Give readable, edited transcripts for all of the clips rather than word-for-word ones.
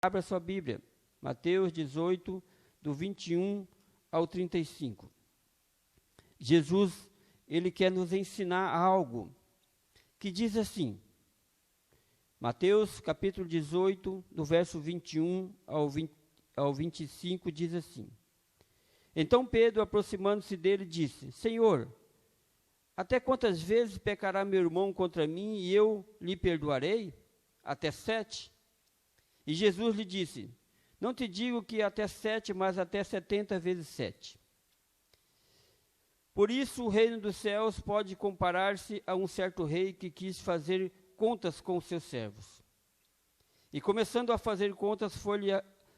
Abra sua Bíblia, Mateus 18, do 21 ao 35. Jesus, ele quer nos ensinar algo que diz assim, Mateus capítulo 18, do verso 21 ao 25, diz assim: Então Pedro, aproximando-se dele, disse: Senhor, até quantas vezes pecará meu irmão contra mim e eu lhe perdoarei? Até 7? E Jesus lhe disse: Não te digo que até 7, mas até 70 vezes 7. Por isso o reino dos céus pode comparar-se a um certo rei que quis fazer contas com seus servos. E começando a fazer contas, foi-lhe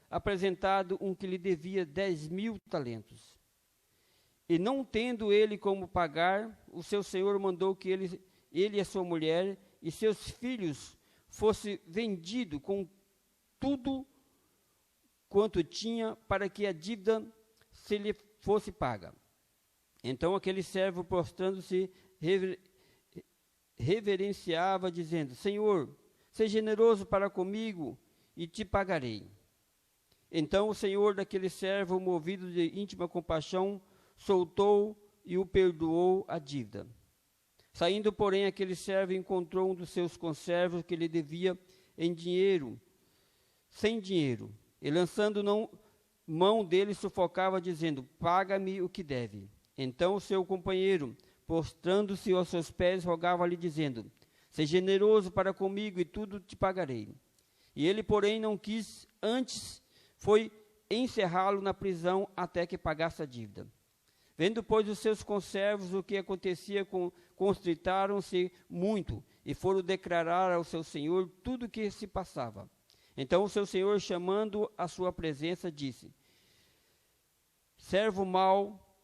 apresentado um que lhe devia 10.000 talentos. E não tendo ele como pagar, o seu senhor mandou que ele e a sua mulher e seus filhos fosse vendido com tudo quanto tinha, para que a dívida se lhe fosse paga. Então aquele servo, prostrando-se, reverenciava, dizendo: Senhor, seja generoso para comigo e te pagarei. Então o senhor daquele servo, movido de íntima compaixão, soltou e o perdoou a dívida. Saindo, porém, aquele servo encontrou um dos seus conservos que lhe devia sem dinheiro, e lançando mão dele, sufocava, dizendo: Paga-me o que deve. Então o seu companheiro, prostrando-se aos seus pés, rogava-lhe, dizendo: Seja generoso para comigo e tudo te pagarei. E ele, porém, não quis, antes foi encerrá-lo na prisão até que pagasse a dívida. Vendo, pois, os seus conservos o que acontecia, constritaram-se muito e foram declarar ao seu senhor tudo o que se passava. Então o seu senhor, chamando à sua presença, disse: Servo mau,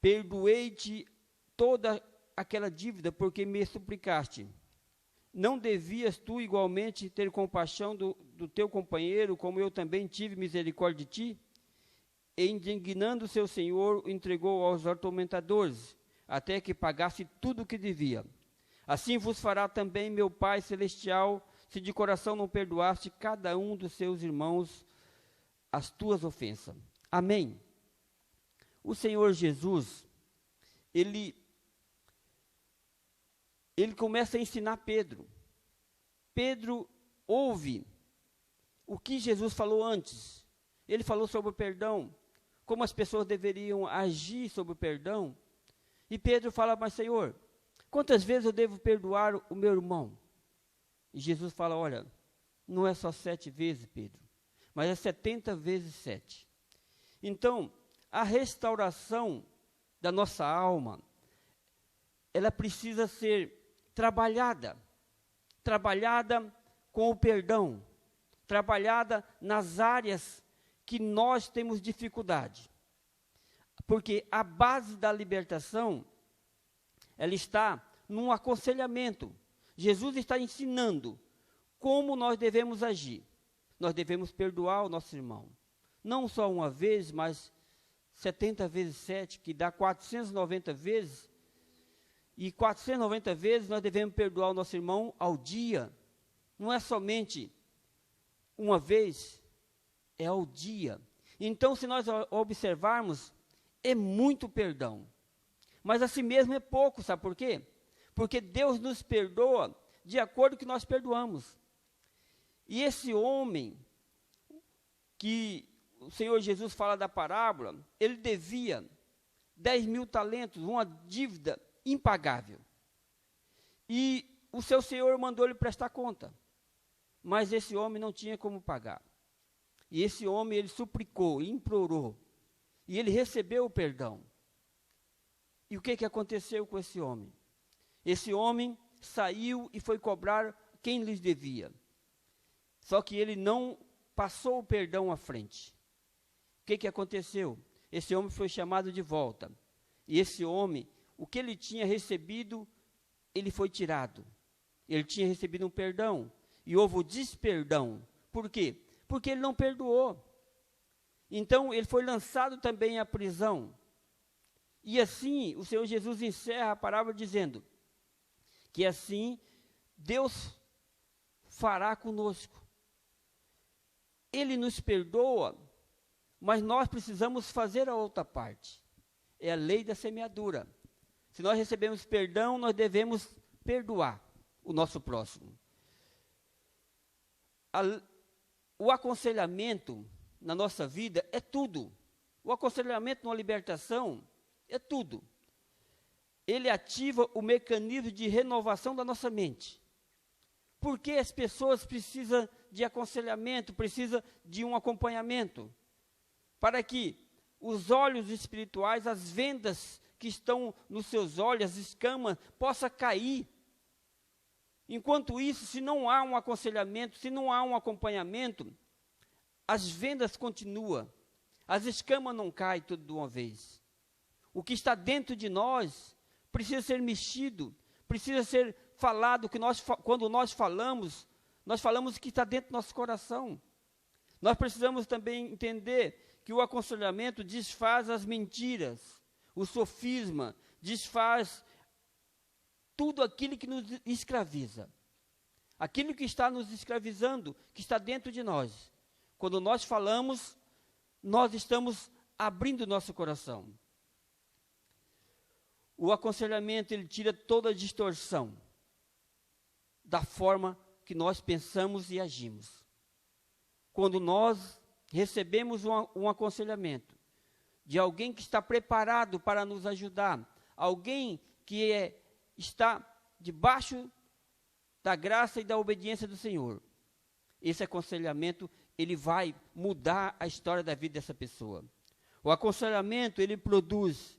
perdoei-te toda aquela dívida, porque me suplicaste. Não devias tu igualmente ter compaixão do teu companheiro, como eu também tive misericórdia de ti? E indignando seu senhor, o entregou aos atormentadores, até que pagasse tudo o que devia. Assim vos fará também meu Pai Celestial, se de coração não perdoaste cada um dos seus irmãos as tuas ofensas. Amém. O Senhor Jesus, ele começa a ensinar Pedro. Pedro ouve o que Jesus falou antes. Ele falou sobre o perdão, como as pessoas deveriam agir sobre o perdão. E Pedro fala: Mas Senhor, quantas vezes eu devo perdoar o meu irmão? E Jesus fala: Olha, não é só 7 vezes, Pedro, mas é 70 vezes 7. Então, a restauração da nossa alma, ela precisa ser trabalhada com o perdão, trabalhada nas áreas que nós temos dificuldade. Porque a base da libertação, ela está num aconselhamento. Jesus está ensinando como nós devemos agir. Nós devemos perdoar o nosso irmão. Não só uma vez, mas 70 vezes 7, que dá 490 vezes. E 490 vezes nós devemos perdoar o nosso irmão ao dia. Não é somente uma vez, é ao dia. Então, se nós observarmos, é muito perdão. Mas assim mesmo é pouco, sabe por quê? Porque Deus nos perdoa de acordo com o que nós perdoamos. E esse homem, que o Senhor Jesus fala da parábola, ele devia 10.000 talentos, uma dívida impagável. E o seu senhor mandou ele prestar conta. Mas esse homem não tinha como pagar. E esse homem, ele suplicou, implorou. E ele recebeu o perdão. E o que aconteceu com esse homem? Esse homem saiu e foi cobrar quem lhes devia. Só que ele não passou o perdão à frente. O que aconteceu? Esse homem foi chamado de volta. E esse homem, o que ele tinha recebido, ele foi tirado. Ele tinha recebido um perdão. E houve o desperdão. Por quê? Porque ele não perdoou. Então, ele foi lançado também à prisão. E assim, o Senhor Jesus encerra a parábola dizendo que assim Deus fará conosco. Ele nos perdoa, mas nós precisamos fazer a outra parte. É a lei da semeadura. Se nós recebemos perdão, nós devemos perdoar o nosso próximo. O aconselhamento na nossa vida é tudo. O aconselhamento na libertação é tudo. Ele ativa o mecanismo de renovação da nossa mente. Porque as pessoas precisam de aconselhamento, precisam de um acompanhamento, para que os olhos espirituais, as vendas que estão nos seus olhos, as escamas, possam cair. Enquanto isso, se não há um aconselhamento, se não há um acompanhamento, as vendas continuam, as escamas não caem tudo de uma vez. O que está dentro de nós precisa ser mexido, precisa ser falado, que quando nós falamos o que está dentro do nosso coração. Nós precisamos também entender que o aconselhamento desfaz as mentiras, o sofisma, desfaz tudo aquilo que nos escraviza. Aquilo que está nos escravizando, que está dentro de nós. Quando nós falamos, nós estamos abrindo nosso coração. O aconselhamento, ele tira toda a distorção da forma que nós pensamos e agimos. Quando nós recebemos um aconselhamento de alguém que está preparado para nos ajudar, alguém que está debaixo da graça e da obediência do Senhor, esse aconselhamento, ele vai mudar a história da vida dessa pessoa. O aconselhamento, ele produz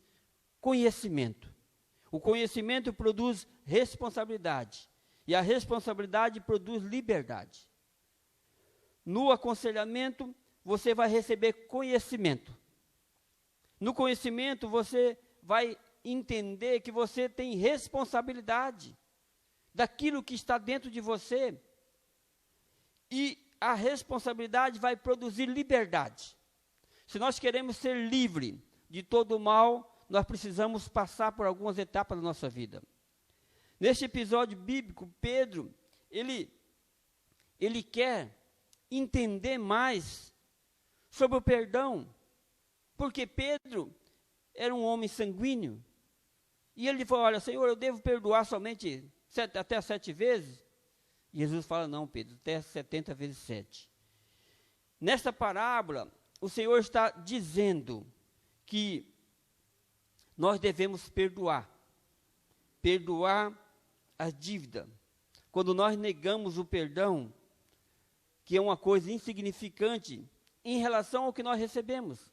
conhecimento. O conhecimento produz responsabilidade. E a responsabilidade produz liberdade. No aconselhamento, você vai receber conhecimento. No conhecimento, você vai entender que você tem responsabilidade daquilo que está dentro de você. E a responsabilidade vai produzir liberdade. Se nós queremos ser livres de todo o mal, nós precisamos passar por algumas etapas da nossa vida. Neste episódio bíblico, Pedro, ele quer entender mais sobre o perdão, porque Pedro era um homem sanguíneo, e ele falou, olha, Senhor, eu devo perdoar somente até 7 vezes? E Jesus fala, não, Pedro, até 70 vezes 7. Nesta parábola, o Senhor está dizendo que nós devemos perdoar a dívida. Quando nós negamos o perdão, que é uma coisa insignificante em relação ao que nós recebemos.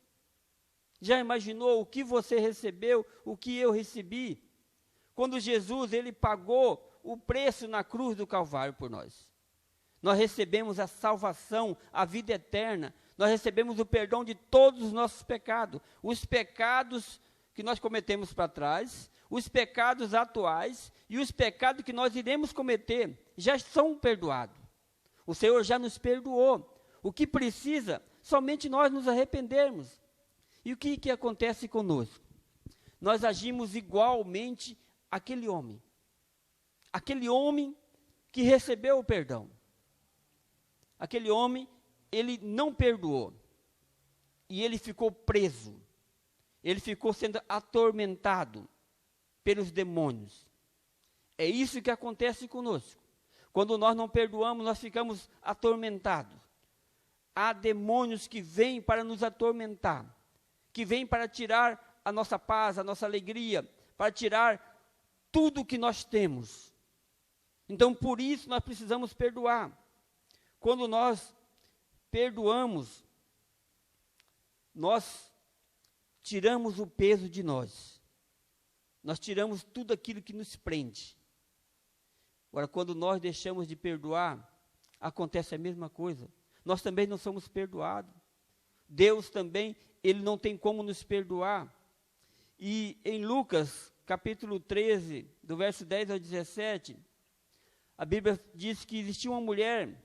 Já imaginou o que você recebeu, o que eu recebi? Quando Jesus, ele pagou o preço na cruz do Calvário por nós. Nós recebemos a salvação, a vida eterna. Nós recebemos o perdão de todos os nossos pecados. Os pecados que nós cometemos para trás, os pecados atuais e os pecados que nós iremos cometer já são perdoados. O Senhor já nos perdoou. O que precisa, somente nós nos arrependermos. E o que acontece conosco? Nós agimos igualmente àquele homem. Aquele homem que recebeu o perdão. Aquele homem, ele não perdoou. E ele ficou preso. Ele ficou sendo atormentado pelos demônios. É isso que acontece conosco. Quando nós não perdoamos, nós ficamos atormentados. Há demônios que vêm para nos atormentar, que vêm para tirar a nossa paz, a nossa alegria, para tirar tudo que nós temos. Então, por isso, nós precisamos perdoar. Quando nós perdoamos, nós tiramos o peso de nós. Nós tiramos tudo aquilo que nos prende. Agora, quando nós deixamos de perdoar, acontece a mesma coisa. Nós também não somos perdoados. Deus também, ele não tem como nos perdoar. E em Lucas, capítulo 13, do verso 10 ao 17, a Bíblia diz que existia uma mulher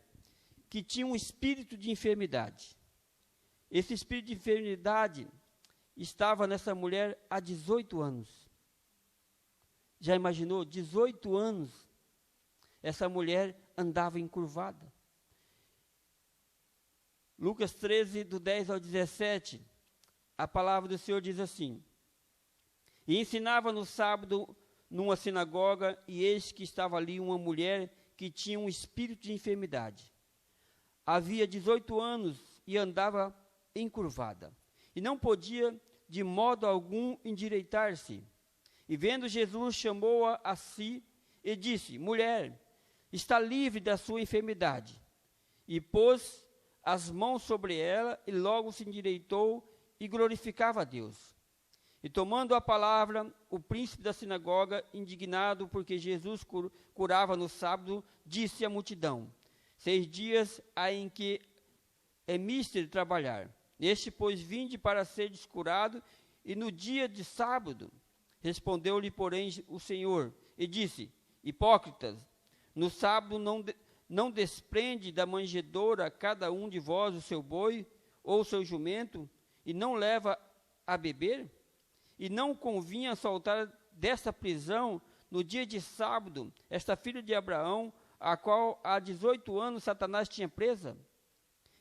que tinha um espírito de enfermidade. Esse espírito de enfermidade estava nessa mulher há 18 anos. Já imaginou? 18 anos, essa mulher andava encurvada. Lucas 13, do 10 ao 17, a palavra do Senhor diz assim: E ensinava no sábado numa sinagoga, e eis que estava ali uma mulher que tinha um espírito de enfermidade. Havia 18 anos e andava encurvada, e não podia de modo algum endireitar-se. E vendo Jesus, chamou-a a si e disse: Mulher, está livre da sua enfermidade. E pôs as mãos sobre ela, e logo se endireitou e glorificava a Deus. E tomando a palavra, o príncipe da sinagoga, indignado porque Jesus curava no sábado, disse à multidão: 6 dias há em que é mister trabalhar. Neste, pois, vinde para seres curado, e no dia de sábado. Respondeu-lhe, porém, o Senhor, e disse: Hipócritas, no sábado não desprende da manjedoura cada um de vós o seu boi ou o seu jumento, e não leva a beber? E não convinha soltar desta prisão, no dia de sábado, esta filha de Abraão, a qual há 18 anos Satanás tinha presa?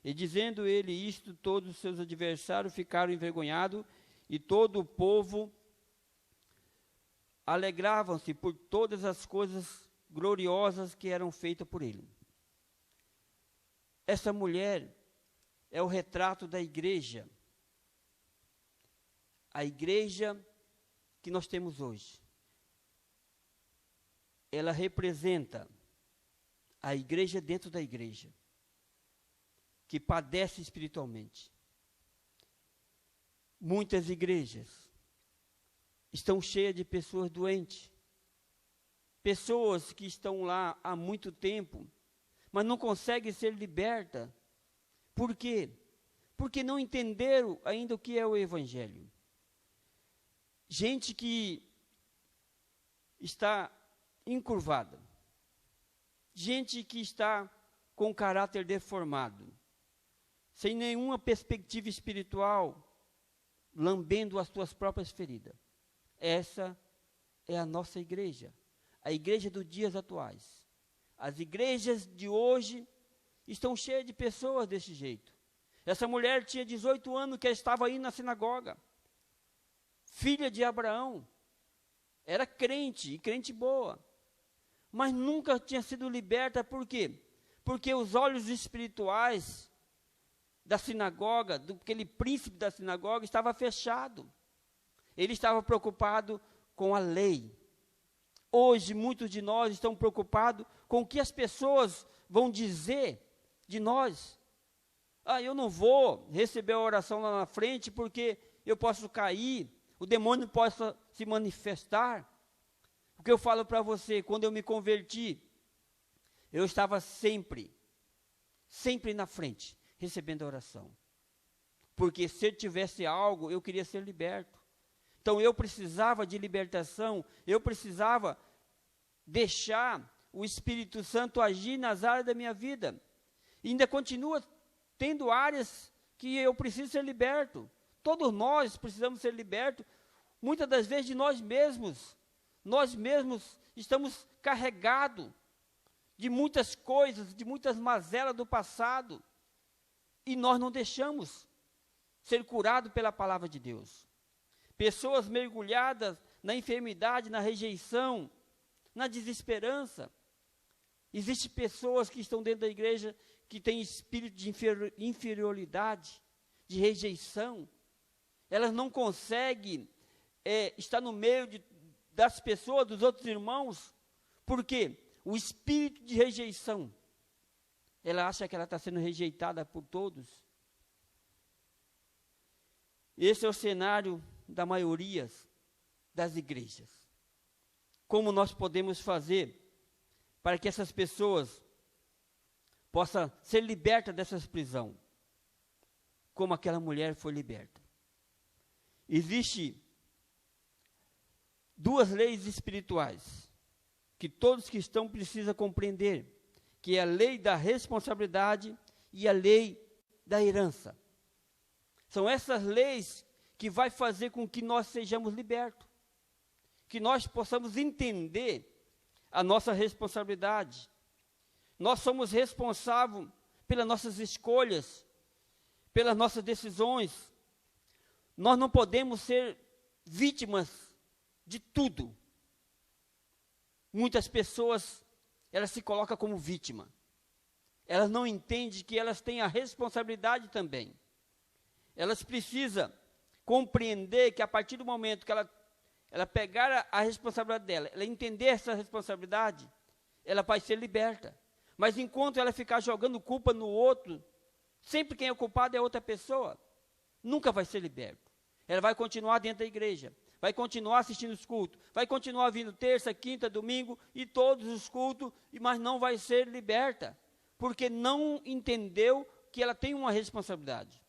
E dizendo ele isto, todos os seus adversários ficaram envergonhados, e todo o povo alegravam-se por todas as coisas gloriosas que eram feitas por ele. Essa mulher é o retrato da igreja. A igreja que nós temos hoje. Ela representa a igreja dentro da igreja, que padece espiritualmente. Muitas igrejas estão cheias de pessoas doentes, pessoas que estão lá há muito tempo, mas não conseguem ser libertas. Por quê? Porque não entenderam ainda o que é o Evangelho. Gente que está encurvada, gente que está com caráter deformado, sem nenhuma perspectiva espiritual, lambendo as suas próprias feridas. Essa é a nossa igreja, a igreja dos dias atuais. As igrejas de hoje estão cheias de pessoas desse jeito. Essa mulher tinha 18 anos que estava aí na sinagoga, filha de Abraão, era crente, e crente boa, mas nunca tinha sido liberta. Por quê? Porque os olhos espirituais da sinagoga, daquele príncipe da sinagoga, estava fechado. Ele estava preocupado com a lei. Hoje, muitos de nós estão preocupados com o que as pessoas vão dizer de nós. Eu não vou receber a oração lá na frente porque eu posso cair, o demônio possa se manifestar. O que eu falo para você, quando eu me converti, eu estava sempre na frente, recebendo a oração. Porque se eu tivesse algo, eu queria ser liberto. Então eu precisava de libertação, eu precisava deixar o Espírito Santo agir nas áreas da minha vida. E ainda continua tendo áreas que eu preciso ser liberto. Todos nós precisamos ser libertos, muitas das vezes de nós mesmos. Nós mesmos estamos carregados de muitas coisas, de muitas mazelas do passado, e nós não deixamos ser curados pela palavra de Deus. Pessoas mergulhadas na enfermidade, na rejeição, na desesperança. Existem pessoas que estão dentro da igreja que têm espírito de inferioridade, de rejeição. Elas não conseguem estar no meio das pessoas, dos outros irmãos, porque o espírito de rejeição, ela acha que ela está sendo rejeitada por todos. Esse é o cenário da maioria das igrejas. Como nós podemos fazer para que essas pessoas possam ser libertas dessa prisão, como aquela mulher foi liberta? Existem 2 leis espirituais que todos cristãos precisam compreender, que é a lei da responsabilidade e a lei da herança. São essas leis que vai fazer com que nós sejamos libertos, que nós possamos entender a nossa responsabilidade. Nós somos responsáveis pelas nossas escolhas, pelas nossas decisões. Nós não podemos ser vítimas de tudo. Muitas pessoas, elas se colocam como vítima. Elas não entendem que elas têm a responsabilidade também. Elas precisam compreender que a partir do momento que ela pegar a responsabilidade dela, ela entender essa responsabilidade, ela vai ser liberta. Mas enquanto ela ficar jogando culpa no outro, sempre quem é o culpado é outra pessoa, nunca vai ser liberta. Ela vai continuar dentro da igreja, vai continuar assistindo os cultos, vai continuar vindo terça, quinta, domingo e todos os cultos, mas não vai ser liberta, porque não entendeu que ela tem uma responsabilidade.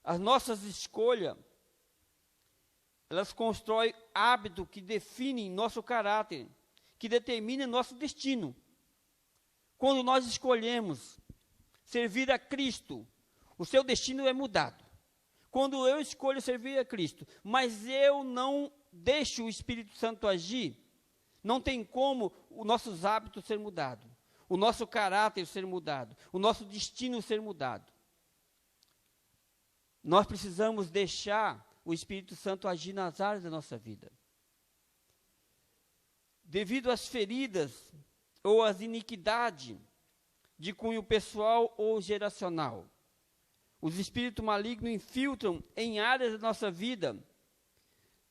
As nossas escolhas, elas constroem hábitos que definem nosso caráter, que determinam nosso destino. Quando nós escolhemos servir a Cristo, o seu destino é mudado. Quando eu escolho servir a Cristo, mas eu não deixo o Espírito Santo agir, não tem como os nossos hábitos ser mudados, o nosso caráter ser mudado, o nosso destino ser mudado. Nós precisamos deixar o Espírito Santo agir nas áreas da nossa vida. Devido às feridas ou às iniquidades de cunho pessoal ou geracional, os espíritos malignos infiltram em áreas da nossa vida,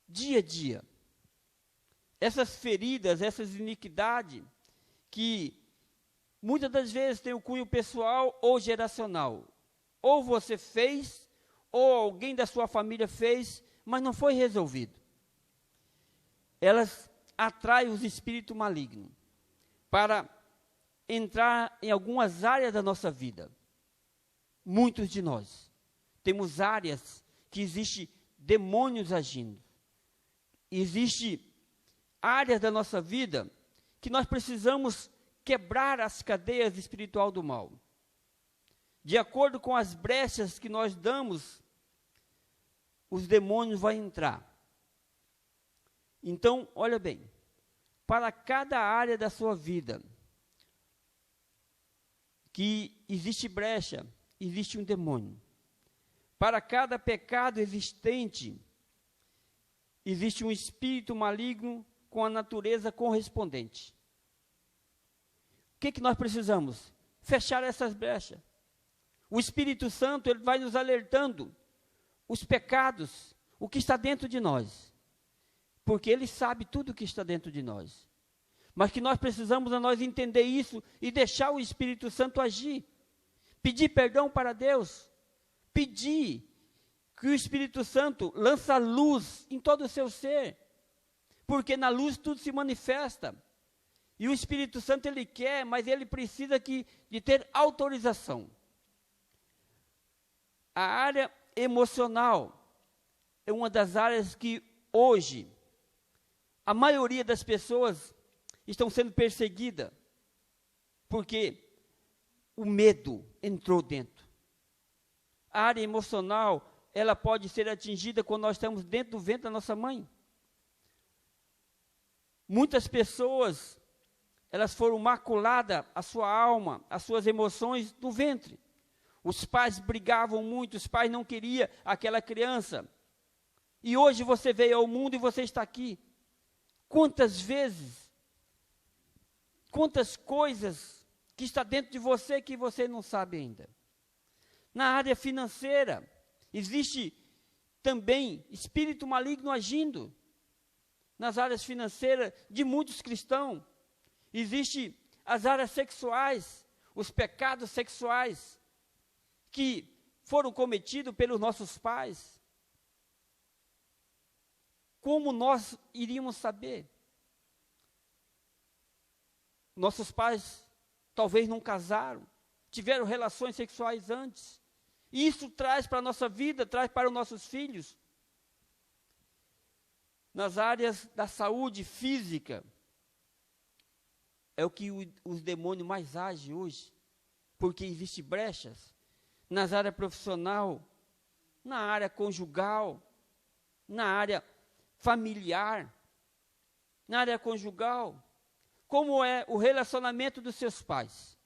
dia a dia. Essas feridas, essas iniquidades, que muitas das vezes têm o cunho pessoal ou geracional. Ou você fez, ou alguém da sua família fez, mas não foi resolvido. Elas atraem os espíritos malignos para entrar em algumas áreas da nossa vida. Muitos de nós temos áreas que existem demônios agindo. Existem áreas da nossa vida que nós precisamos quebrar as cadeias espiritual do mal. De acordo com as brechas que nós damos, os demônios vão entrar. Então, olha bem, para cada área da sua vida que existe brecha, existe um demônio. Para cada pecado existente, existe um espírito maligno com a natureza correspondente. O que nós precisamos? Fechar essas brechas. O Espírito Santo, ele vai nos alertando os pecados, o que está dentro de nós. Porque ele sabe tudo o que está dentro de nós. Mas que nós precisamos nós entender isso e deixar o Espírito Santo agir. Pedir perdão para Deus. Pedir que o Espírito Santo lança luz em todo o seu ser. Porque na luz tudo se manifesta. E o Espírito Santo ele quer, mas ele precisa de ter autorização. A área emocional é uma das áreas que hoje a maioria das pessoas estão sendo perseguidas, porque o medo entrou dentro. A área emocional, ela pode ser atingida quando nós estamos dentro do ventre da nossa mãe. Muitas pessoas, elas foram maculadas, a sua alma, as suas emoções do ventre. Os pais brigavam muito, os pais não queriam aquela criança. E hoje você veio ao mundo e você está aqui. Quantas vezes, quantas coisas que está dentro de você que você não sabe ainda. Na área financeira, existe também espírito maligno agindo. Nas áreas financeiras de muitos cristãos, existe as áreas sexuais, os pecados sexuais, que foram cometidos pelos nossos pais. Como nós iríamos saber? Nossos pais talvez não casaram, tiveram relações sexuais antes. E isso traz para a nossa vida, traz para os nossos filhos. Nas áreas da saúde física, é o que os demônios mais agem hoje, porque existem brechas. Nas áreas profissional, na área conjugal, na área familiar, na área conjugal, como é o relacionamento dos seus pais.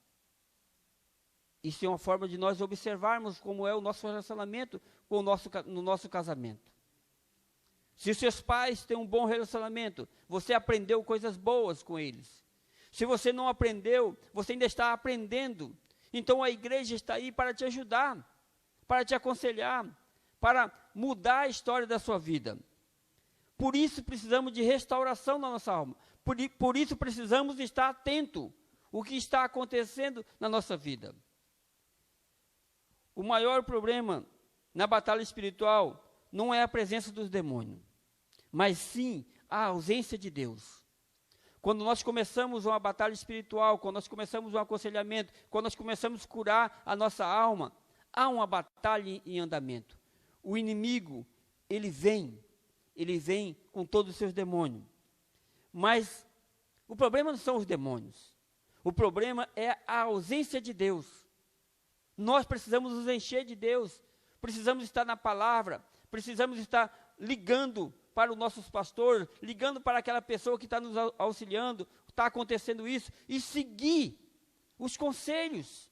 Isso é uma forma de nós observarmos como é o nosso relacionamento no nosso casamento. Se os seus pais têm um bom relacionamento, você aprendeu coisas boas com eles. Se você não aprendeu, você ainda está aprendendo. Então a igreja está aí para te ajudar, para te aconselhar, para mudar a história da sua vida. Por isso precisamos de restauração na nossa alma. Por isso precisamos estar atento ao que está acontecendo na nossa vida. O maior problema na batalha espiritual não é a presença dos demônios, mas sim a ausência de Deus. Quando nós começamos uma batalha espiritual, quando nós começamos um aconselhamento, quando nós começamos a curar a nossa alma, há uma batalha em andamento. O inimigo, ele vem com todos os seus demônios. Mas o problema não são os demônios. O problema é a ausência de Deus. Nós precisamos nos encher de Deus. Precisamos estar na palavra. Precisamos estar ligando para os nossos pastores, ligando para aquela pessoa que está nos auxiliando, está acontecendo isso, e seguir os conselhos,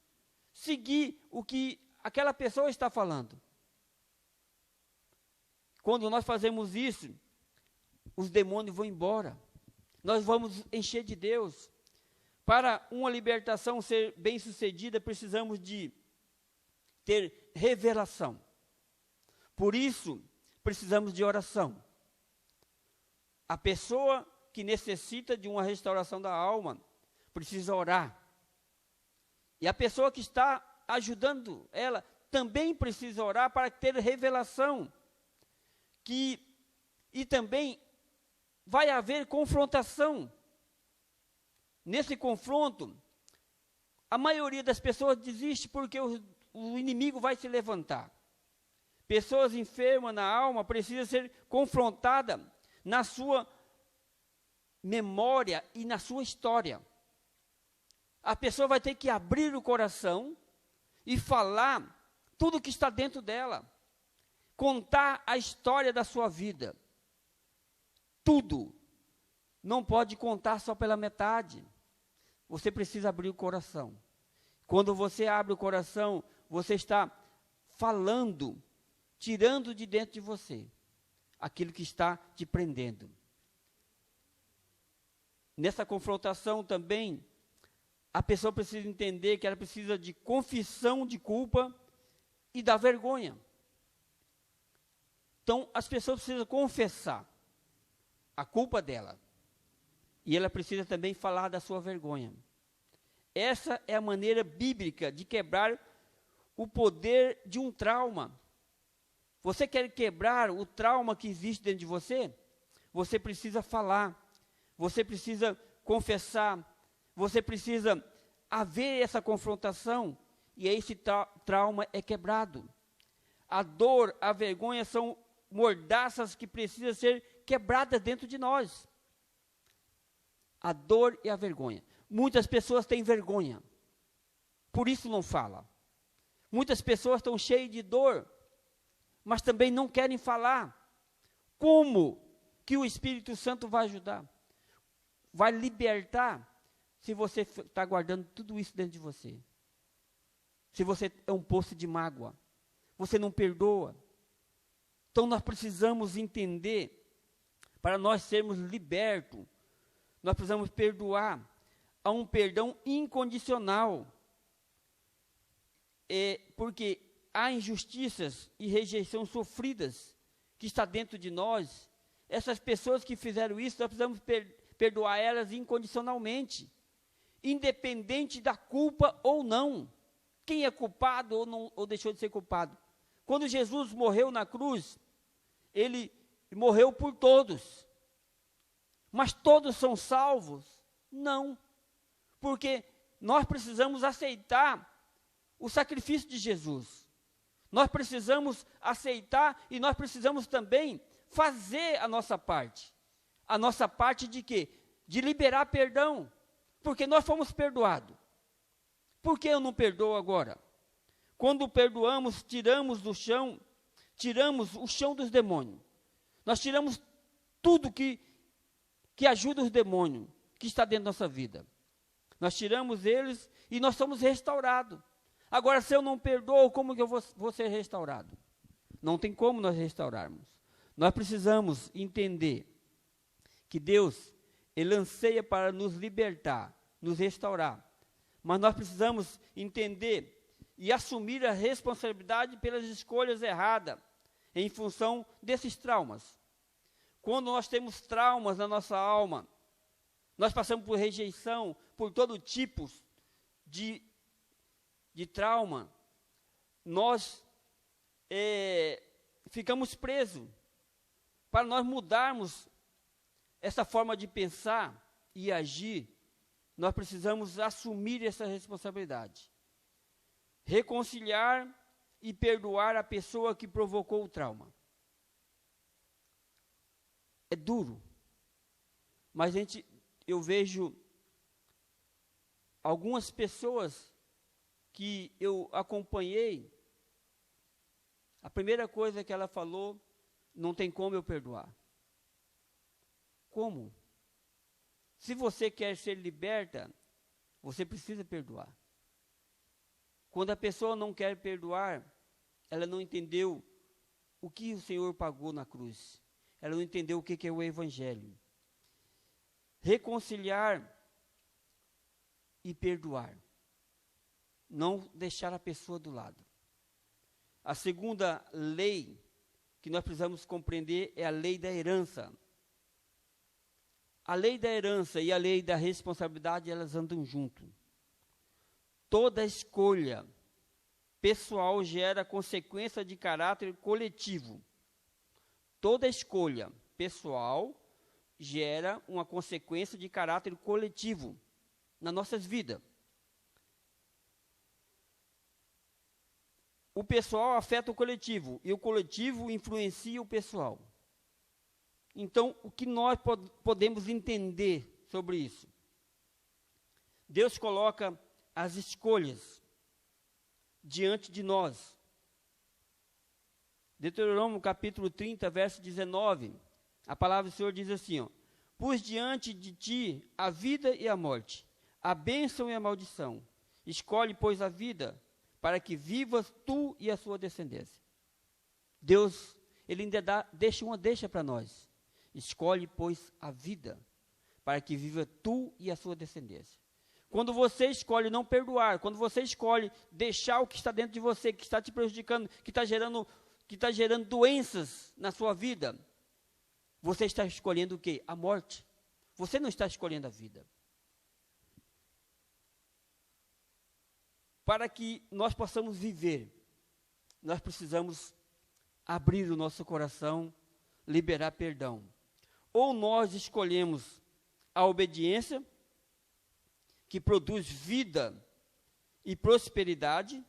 seguir o que aquela pessoa está falando. Quando nós fazemos isso, os demônios vão embora. Nós vamos encher de Deus. Para uma libertação ser bem sucedida, precisamos de ter revelação. Por isso, precisamos de oração. A pessoa que necessita de uma restauração da alma precisa orar. E a pessoa que está ajudando ela também precisa orar para ter revelação. E também vai haver confrontação. Nesse confronto, a maioria das pessoas desiste porque o inimigo vai se levantar. Pessoas enfermas na alma precisam ser confrontadas na sua memória e na sua história. A pessoa vai ter que abrir o coração e falar tudo o que está dentro dela. Contar a história da sua vida. Tudo. Não pode contar só pela metade. Você precisa abrir o coração. Quando você abre o coração, você está falando, tirando de dentro de você aquilo que está te prendendo. Nessa confrontação também, a pessoa precisa entender que ela precisa de confissão de culpa e da vergonha. Então, as pessoas precisam confessar a culpa dela. E ela precisa também falar da sua vergonha. Essa é a maneira bíblica de quebrar o poder de um trauma. Você quer quebrar o trauma que existe dentro de você? Você precisa falar. Você precisa confessar. Você precisa haver essa confrontação. E aí esse trauma é quebrado. A dor, a vergonha são mordaças que precisam ser quebradas dentro de nós. A dor e a vergonha. Muitas pessoas têm vergonha, por isso não falam. Muitas pessoas estão cheias de dor, mas também não querem falar. Como que o Espírito Santo vai ajudar? Vai libertar se você está guardando tudo isso dentro de você. Se você é um poço de mágoa, você não perdoa. Então nós precisamos entender, para nós sermos libertos, nós precisamos perdoar. Há um perdão incondicional. Porque há injustiças e rejeição sofridas que está dentro de nós. Essas pessoas que fizeram isso, nós precisamos perdoar elas incondicionalmente. Independente da culpa ou não. Quem é culpado ou deixou de ser culpado. Quando Jesus morreu na cruz, ele morreu por todos. Mas todos são salvos? Não. Porque nós precisamos aceitar o sacrifício de Jesus. Nós precisamos aceitar e nós precisamos também fazer a nossa parte. A nossa parte de quê? De liberar perdão. Porque nós fomos perdoados. Por que eu não perdoo agora? Quando perdoamos, tiramos o chão dos demônios. Nós tiramos tudo que ajuda os demônios que está dentro da nossa vida. Nós tiramos eles e nós somos restaurados. Agora, se eu não perdoo, como que eu vou ser restaurado? Não tem como nós restaurarmos. Nós precisamos entender que Deus, Ele anseia para nos libertar, nos restaurar. Mas nós precisamos entender e assumir a responsabilidade pelas escolhas erradas em função desses traumas. Quando nós temos traumas na nossa alma, nós passamos por rejeição, por todo tipo de trauma, nós ficamos presos. Para nós mudarmos essa forma de pensar e agir, nós precisamos assumir essa responsabilidade. Reconciliar e perdoar a pessoa que provocou o trauma. É duro, mas eu vejo algumas pessoas que eu acompanhei, a primeira coisa que ela falou, não tem como eu perdoar. Como? Se você quer ser liberta, você precisa perdoar. Quando a pessoa não quer perdoar, ela não entendeu o que o Senhor pagou na cruz. Ela não entendeu o que é o Evangelho. Reconciliar e perdoar. Não deixar a pessoa do lado. A segunda lei que nós precisamos compreender é a lei da herança. A lei da herança e a lei da responsabilidade, elas andam junto. Toda escolha pessoal gera consequência de caráter coletivo. Toda escolha pessoal gera uma consequência de caráter coletivo nas nossas vidas. O pessoal afeta o coletivo e o coletivo influencia o pessoal. Então, o que nós podemos entender sobre isso? Deus coloca as escolhas diante de nós. Deuteronômio capítulo 30, verso 19, a palavra do Senhor diz assim, ó, pus diante de ti a vida e a morte, a bênção e a maldição. Escolhe, pois, a vida, para que vivas tu e a sua descendência. Deus, Ele ainda deixa para nós. Escolhe, pois, a vida, para que viva tu e a sua descendência. Quando você escolhe não perdoar, quando você escolhe deixar o que está dentro de você, que está te prejudicando, que está gerando doenças na sua vida, você está escolhendo o quê? A morte. Você não está escolhendo a vida. Para que nós possamos viver, nós precisamos abrir o nosso coração, liberar perdão. Ou nós escolhemos a obediência, que produz vida e prosperidade,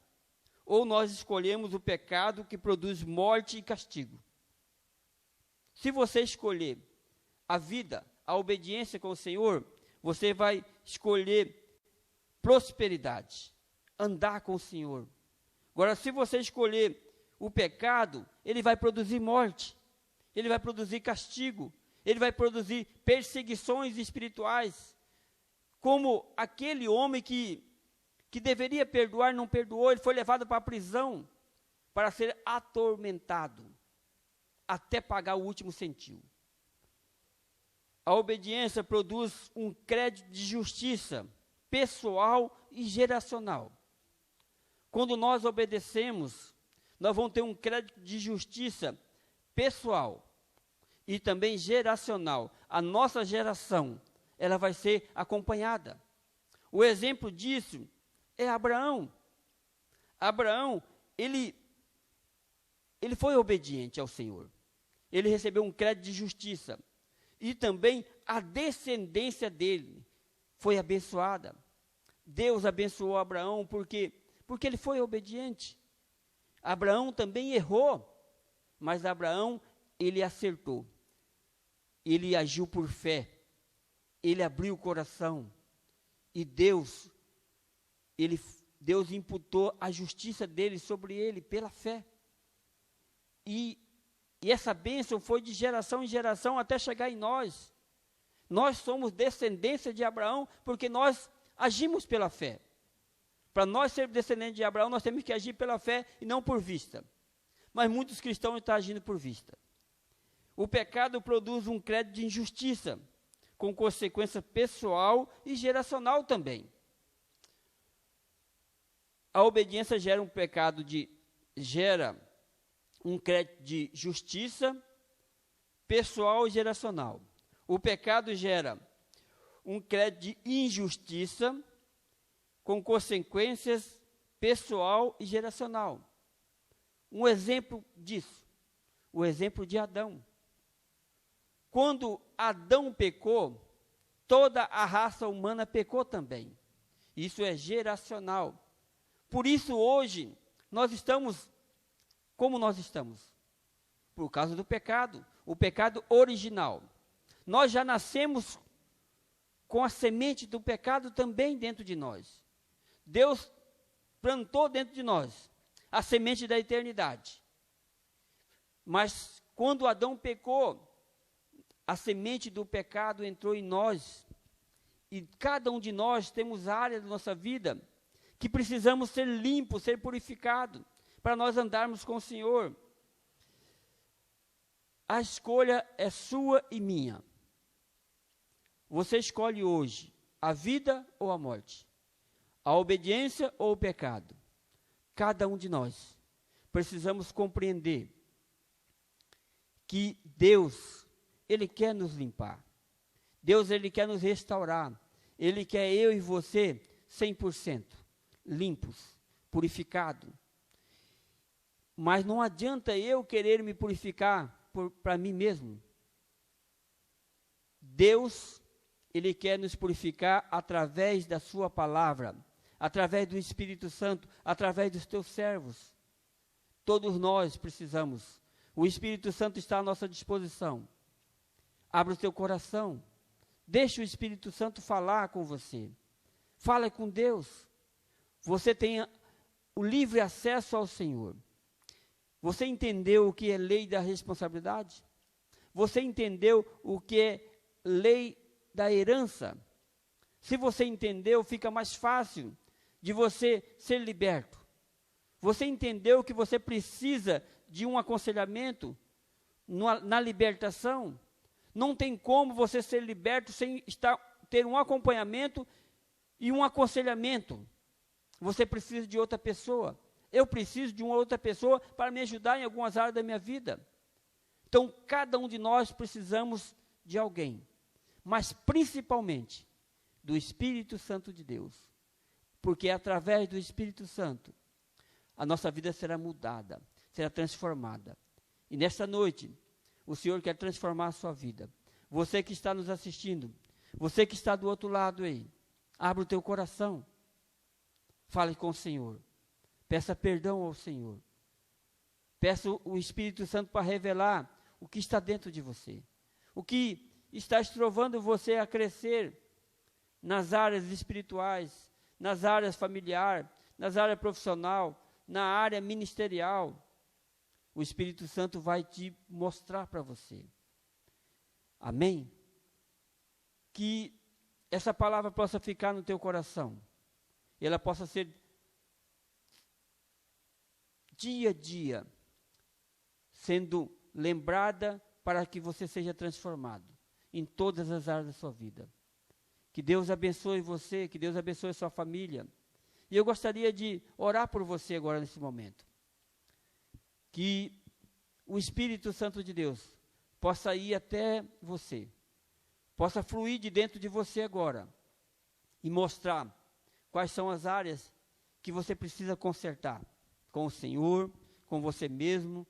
ou nós escolhemos o pecado, que produz morte e castigo. Se você escolher a vida, a obediência com o Senhor, você vai escolher prosperidade, andar com o Senhor. Agora, se você escolher o pecado, ele vai produzir morte, ele vai produzir castigo, ele vai produzir perseguições espirituais, como aquele homem que deveria perdoar, não perdoou, ele foi levado para a prisão, para ser atormentado, até pagar o último centavo. A obediência produz um crédito de justiça, pessoal e geracional. Quando nós obedecemos, nós vamos ter um crédito de justiça pessoal e também geracional. A nossa geração, ela vai ser acompanhada. O exemplo disso é Abraão. Abraão, ele foi obediente ao Senhor. Ele recebeu um crédito de justiça. E também a descendência dele foi abençoada. Deus abençoou Abraão porque ele foi obediente. Abraão também errou, mas Abraão, ele acertou. Ele agiu por fé. Ele abriu o coração. E Deus imputou a justiça dele sobre ele pela fé. E essa bênção foi de geração em geração até chegar em nós. Nós somos descendência de Abraão porque nós agimos pela fé. Para nós sermos descendentes de Abraão, nós temos que agir pela fé e não por vista. Mas muitos cristãos estão agindo por vista. O pecado produz um crédito de injustiça, com consequência pessoal e geracional também. A obediência gera um crédito de justiça pessoal e geracional. O pecado gera um crédito de injustiça com consequências pessoal e geracional. Um exemplo disso, o exemplo de Adão. Quando Adão pecou, toda a raça humana pecou também. Isso é geracional. Por isso, hoje, nós estamos como nós estamos. Por causa do pecado, o pecado original. Nós já nascemos com a semente do pecado também dentro de nós. Deus plantou dentro de nós a semente da eternidade. Mas quando Adão pecou, a semente do pecado entrou em nós. E cada um de nós temos áreas da nossa vida que precisamos ser limpos, ser purificados, para nós andarmos com o Senhor. A escolha é sua e minha. Você escolhe hoje a vida ou a morte, a obediência ou o pecado. Cada um de nós precisamos compreender que Deus, Ele quer nos limpar. Deus, Ele quer nos restaurar. Ele quer eu e você 100% limpos, purificados. Mas não adianta eu querer me purificar para mim mesmo. Deus, Ele quer nos purificar através da sua palavra, através do Espírito Santo, através dos teus servos. Todos nós precisamos. O Espírito Santo está à nossa disposição. Abra o teu coração. Deixe o Espírito Santo falar com você. Fala com Deus. Você tem o livre acesso ao Senhor. Você entendeu o que é lei da responsabilidade? Você entendeu o que é lei da herança? Se você entendeu, fica mais fácil de você ser liberto. Você entendeu que você precisa de um aconselhamento na libertação? Não tem como você ser liberto sem ter um acompanhamento e um aconselhamento. Você precisa de outra pessoa. Eu preciso de uma outra pessoa para me ajudar em algumas áreas da minha vida. Então, cada um de nós precisamos de alguém, mas principalmente do Espírito Santo de Deus. Porque através do Espírito Santo, a nossa vida será mudada, será transformada. E nesta noite, o Senhor quer transformar a sua vida. Você que está nos assistindo, você que está do outro lado aí, abra o teu coração. Fale com o Senhor. Peça perdão ao Senhor. Peça o Espírito Santo para revelar o que está dentro de você. O que está estrovando você a crescer nas áreas espirituais, nas áreas familiares, nas áreas profissional, na área ministerial. O Espírito Santo vai te mostrar para você. Amém? Que essa palavra possa ficar no teu coração. E ela possa ser dia a dia sendo lembrada para que você seja transformado em todas as áreas da sua vida. Que Deus abençoe você, que Deus abençoe a sua família. E eu gostaria de orar por você agora nesse momento. Que o Espírito Santo de Deus possa ir até você, possa fluir de dentro de você agora e mostrar quais são as áreas que você precisa consertar com o Senhor, com você mesmo.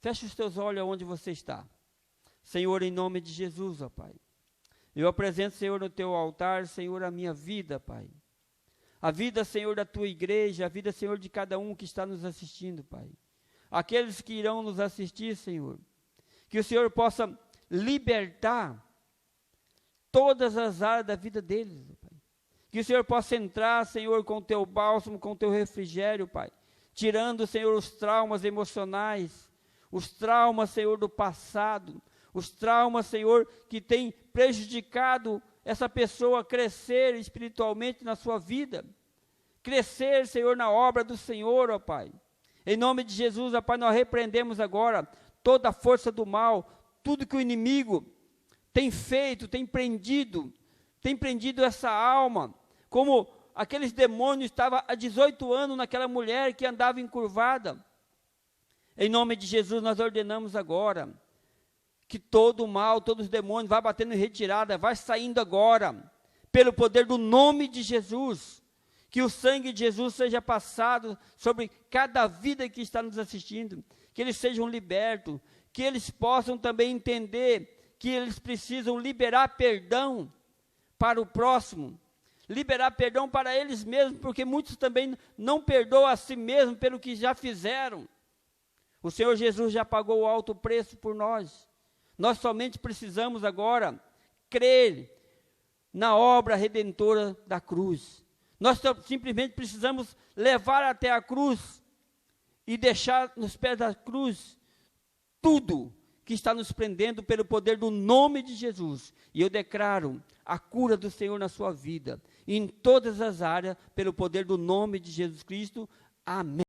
Feche os teus olhos onde você está. Senhor, em nome de Jesus, ó Pai. Eu apresento, Senhor, no teu altar, Senhor, a minha vida, Pai. A vida, Senhor, da tua igreja, a vida, Senhor, de cada um que está nos assistindo, Pai. Aqueles que irão nos assistir, Senhor. Que o Senhor possa libertar todas as áreas da vida deles, Pai. Que o Senhor possa entrar, Senhor, com o teu bálsamo, com o teu refrigério, Pai. Tirando, Senhor, os traumas emocionais, os traumas, Senhor, do passado, os traumas, Senhor, que tem prejudicado essa pessoa a crescer espiritualmente na sua vida. crescer, Senhor, na obra do Senhor, ó Pai. Em nome de Jesus, ó Pai, nós repreendemos agora toda a força do mal, tudo que o inimigo tem feito, tem prendido essa alma, como aqueles demônios estavam há 18 anos naquela mulher que andava encurvada. Em nome de Jesus, nós ordenamos agora que todo o mal, todos os demônios, vai batendo em retirada, vai saindo agora, pelo poder do nome de Jesus. Que o sangue de Jesus seja passado sobre cada vida que está nos assistindo, que eles sejam libertos, que eles possam também entender que eles precisam liberar perdão para o próximo, liberar perdão para eles mesmos, porque muitos também não perdoam a si mesmos pelo que já fizeram. O Senhor Jesus já pagou o alto preço por nós. Nós somente precisamos agora crer na obra redentora da cruz. Nós simplesmente precisamos levar até a cruz e deixar nos pés da cruz tudo que está nos prendendo pelo poder do nome de Jesus. E eu declaro a cura do Senhor na sua vida, em todas as áreas, pelo poder do nome de Jesus Cristo. Amém.